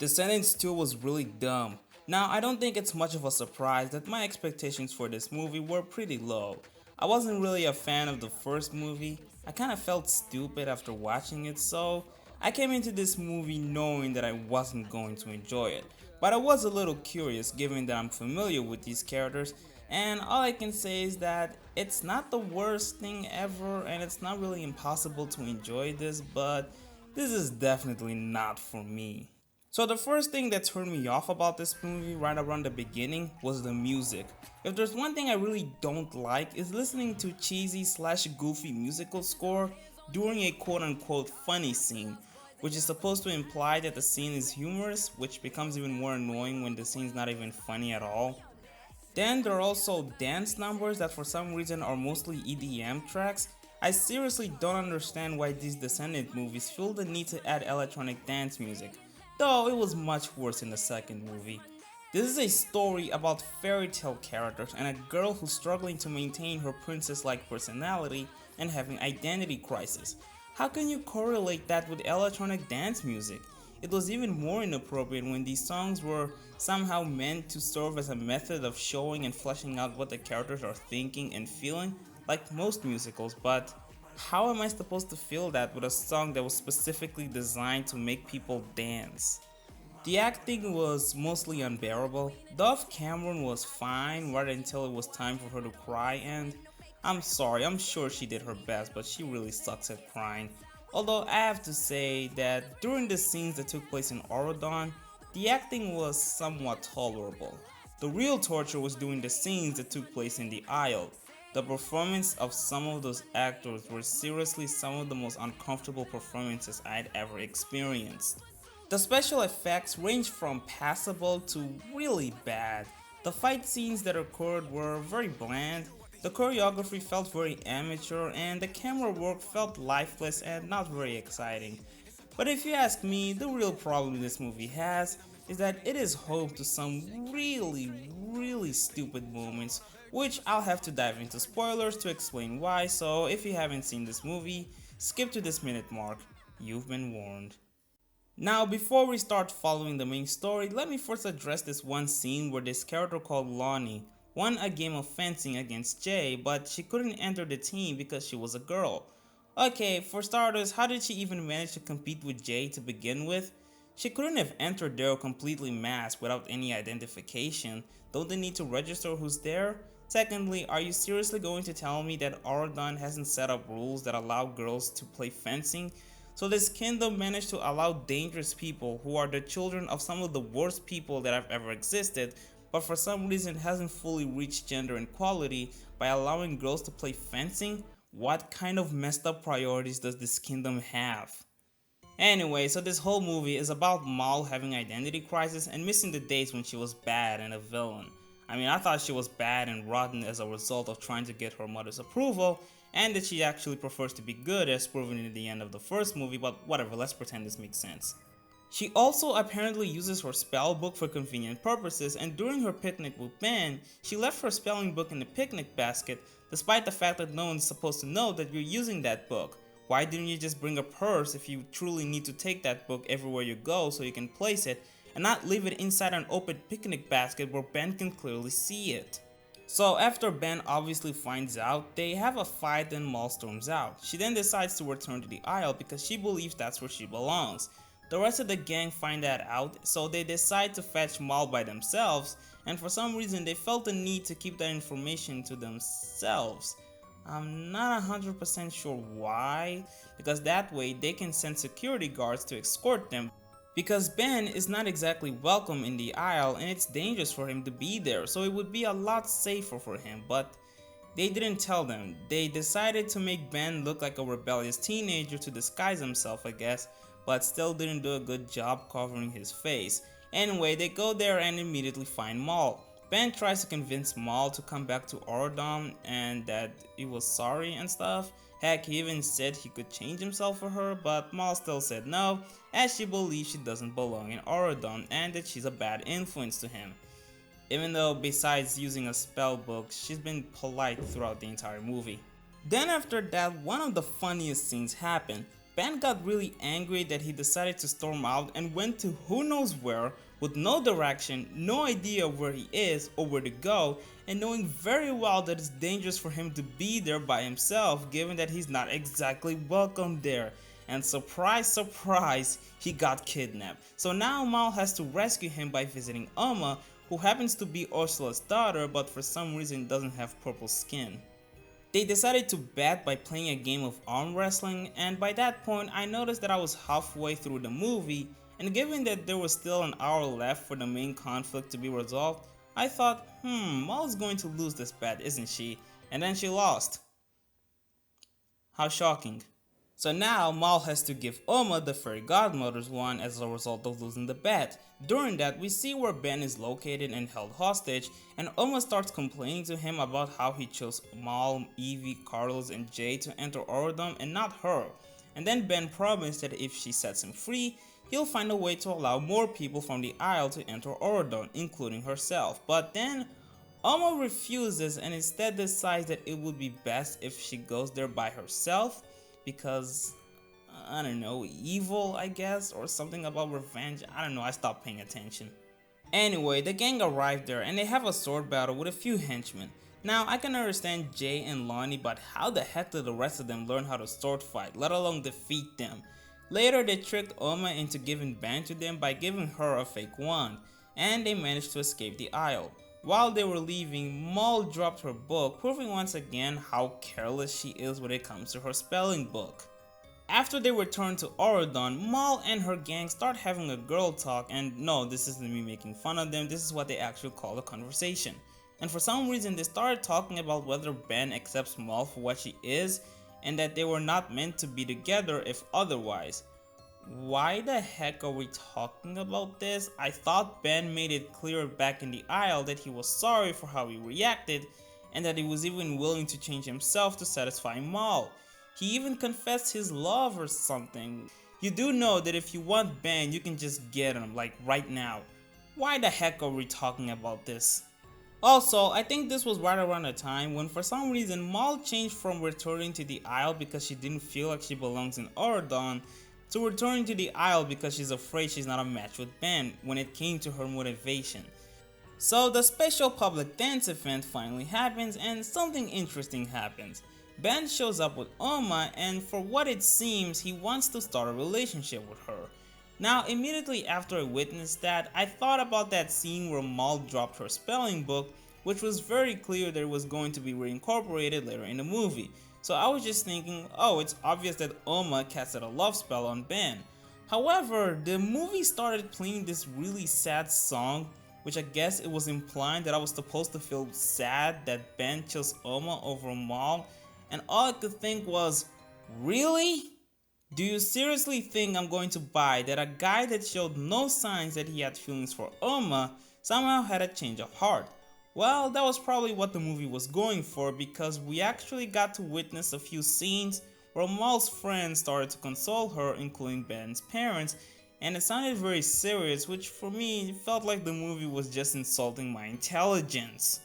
Descendants 2 was really dumb. Now, I don't think it's much of a surprise that my expectations for this movie were pretty low. I wasn't really a fan of the first movie. I kinda felt stupid after watching it, so I came into this movie knowing that I wasn't going to enjoy it. But I was a little curious given that I'm familiar with these characters, and all I can say is that it's not the worst thing ever and it's not really impossible to enjoy this, but this is definitely not for me. So the first thing that turned me off about this movie right around the beginning was the music. If there's one thing I really don't like is listening to cheesy slash goofy musical score during a quote unquote funny scene, which is supposed to imply that the scene is humorous, which becomes even more annoying when the scene's not even funny at all. Then there are also dance numbers that for some reason are mostly EDM tracks. I seriously don't understand why these Descendant movies feel the need to add electronic dance music, though it was much worse in the second movie. This is a story about fairy tale characters and a girl who's struggling to maintain her princess-like personality and having identity crisis. How can you correlate that with electronic dance music? It was even more inappropriate when these songs were somehow meant to serve as a method of showing and fleshing out what the characters are thinking and feeling, like most musicals, but how am I supposed to feel that with a song that was specifically designed to make people dance? The acting was mostly unbearable. Dove Cameron was fine right until it was time for her to cry, and I'm sorry, I'm sure she did her best, but she really sucks at crying. Although I have to say that during the scenes that took place in Orodon, the acting was somewhat tolerable. The real torture was during the scenes that took place in the Isle. The performance of some of those actors were seriously some of the most uncomfortable performances I'd ever experienced. The special effects ranged from passable to really bad. The fight scenes that occurred were very bland, the choreography felt very amateur, and the camera work felt lifeless and not very exciting. But if you ask me, the real problem this movie has is that it is home to some really stupid moments, which I'll have to dive into spoilers to explain why, so if you haven't seen this movie, skip to this minute mark. You've been warned. Now, before we start following the main story, let me first address this one scene where this character called Lonnie won a game of fencing against Jay, but she couldn't enter the team because she was a girl. Okay, for starters, how did she even manage to compete with Jay to begin with? She couldn't have entered there completely masked without any identification. Don't they need to register who's there? Secondly, are you seriously going to tell me that Auradon hasn't set up rules that allow girls to play fencing? So this kingdom managed to allow dangerous people who are the children of some of the worst people that have ever existed, but for some reason hasn't fully reached gender equality by allowing girls to play fencing? What kind of messed up priorities does this kingdom have? Anyway, so this whole movie is about Mal having identity crisis and missing the days when she was bad and a villain. I mean, I thought she was bad and rotten as a result of trying to get her mother's approval, and that she actually prefers to be good as proven in the end of the first movie, but whatever, let's pretend this makes sense. She also apparently uses her spell book for convenient purposes, and during her picnic with Ben, she left her spelling book in the picnic basket despite the fact that no one's supposed to know that you're using that book. Why didn't you just bring a purse if you truly need to take that book everywhere you go so you can place it, and not leave it inside an open picnic basket where Ben can clearly see it? So after Ben obviously finds out, they have a fight and Mal storms out. She then decides to return to the Isle because she believes that's where she belongs. The rest of the gang find that out, so they decide to fetch Mal by themselves, and for some reason they felt the need to keep that information to themselves. I'm not 100% sure why, because that way they can send security guards to escort them, because Ben is not exactly welcome in the Isle and it's dangerous for him to be there, so it would be a lot safer for him, but they didn't tell them. They decided to make Ben look like a rebellious teenager to disguise himself, I guess, but still didn't do a good job covering his face. Anyway, they go there and immediately find Mal. Ben tries to convince Mal to come back to Orodom and that he was sorry and stuff. Heck, he even said he could change himself for her, but Mal still said no, as she believes she doesn't belong in Orodom and that she's a bad influence to him. Even though besides using a spell book, she's been polite throughout the entire movie. Then after that, one of the funniest scenes happened. Ben got really angry that he decided to storm out and went to who knows where with no direction, no idea where he is or where to go, and knowing very well that it's dangerous for him to be there by himself given that he's not exactly welcome there. And surprise, surprise, he got kidnapped. So now Mal has to rescue him by visiting Oma, who happens to be Ursula's daughter but for some reason doesn't have purple skin. They decided to bet by playing a game of arm wrestling, and by that point I noticed that I was halfway through the movie, and given that there was still an hour left for the main conflict to be resolved, I thought, Mal's going to lose this bet, isn't she? And then she lost. How shocking. So now Mal has to give Oma the fairy godmother's wand as a result of losing the bet. During that, we see where Ben is located and held hostage, and Oma starts complaining to him about how he chose Mal, Evie, Carlos, and Jay to enter Auradon and not her. And then Ben promised that if she sets him free, he'll find a way to allow more people from the Isle to enter Auradon, including herself. But then Oma refuses and instead decides that it would be best if she goes there by herself because, I don't know, evil I guess, or something about revenge. I don't know, I stopped paying attention. Anyway, the gang arrived there and they have a sword battle with a few henchmen. Now I can understand Jay and Lonnie, but how the heck did the rest of them learn how to sword fight, let alone defeat them? Later they tricked Oma into giving Ben to them by giving her a fake wand, and they managed to escape the Isle. While they were leaving, Mal dropped her book, proving once again how careless she is when it comes to her spelling book. After they return to Auradon, Mal and her gang start having a girl talk, and no, this isn't me making fun of them, this is what they actually call a conversation. And for some reason they started talking about whether Ben accepts Mal for what she is, and that they were not meant to be together if otherwise. Why the heck are we talking about this? I thought Ben made it clear back in the Isle that he was sorry for how he reacted and that he was even willing to change himself to satisfy Mal. He even confessed his love or something. You do know that if you want Ben, you can just get him, like right now. Why the heck are we talking about this? Also, I think this was right around the time when for some reason Mal changed from returning to the Isle because she didn't feel like she belongs in Auradon to returning to the Isle because she's afraid she's not a match with Ben when it came to her motivation. So the special public dance event finally happens and something interesting happens. Ben shows up with Oma and for what it seems he wants to start a relationship with her. Now immediately after I witnessed that, I thought about that scene where Mal dropped her spelling book, which was very clear that it was going to be reincorporated later in the movie. So I was just thinking, oh, it's obvious that Oma casted a love spell on Ben. However, the movie started playing this really sad song, which I guess it was implying that I was supposed to feel sad that Ben chose Oma over Mal, and all I could think was, really? Do you seriously think I'm going to buy that a guy that showed no signs that he had feelings for Oma somehow had a change of heart? Well, that was probably what the movie was going for because we actually got to witness a few scenes where Mal's friends started to console her, including Ben's parents, and it sounded very serious, which for me felt like the movie was just insulting my intelligence.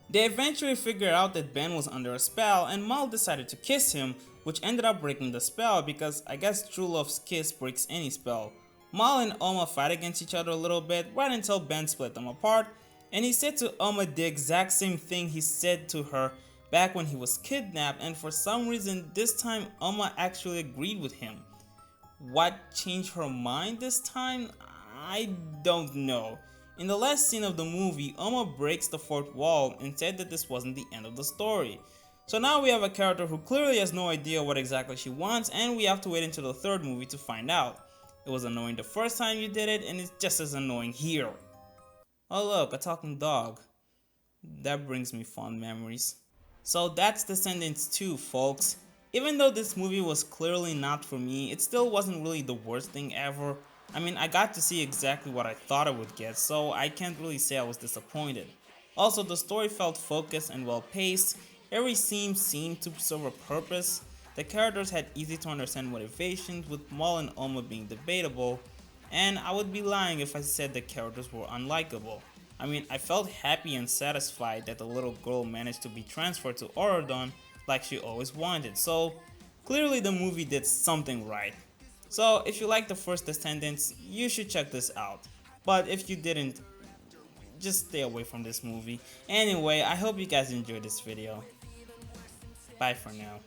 They eventually figured out that Ben was under a spell and Mal decided to kiss him, which ended up breaking the spell because I guess true love's kiss breaks any spell. Mal and Oma fight against each other a little bit right until Ben split them apart, and he said to Oma the exact same thing he said to her back when he was kidnapped, and for some reason this time Oma actually agreed with him. What changed her mind this time? I don't know. In the last scene of the movie, Oma breaks the fourth wall and said that this wasn't the end of the story. So now we have a character who clearly has no idea what exactly she wants, and we have to wait until the third movie to find out. It was annoying the first time you did it, and it's just as annoying here. Oh look, a talking dog. That brings me fond memories. So that's Descendants 2, folks. Even though this movie was clearly not for me, it still wasn't really the worst thing ever. I mean, I got to see exactly what I thought I would get, so I can't really say I was disappointed. Also, the story felt focused and well paced, every scene seemed to serve a purpose, the characters had easy to understand motivations, with Mal and Oma being debatable, and I would be lying if I said the characters were unlikable. I mean, I felt happy and satisfied that the little girl managed to be transferred to Auradon like she always wanted, so Clearly the movie did something right. So if you like the first Descendants, you should check this out. But if you didn't, just stay away from this movie. Anyway, I hope you guys enjoyed this video. Bye for now.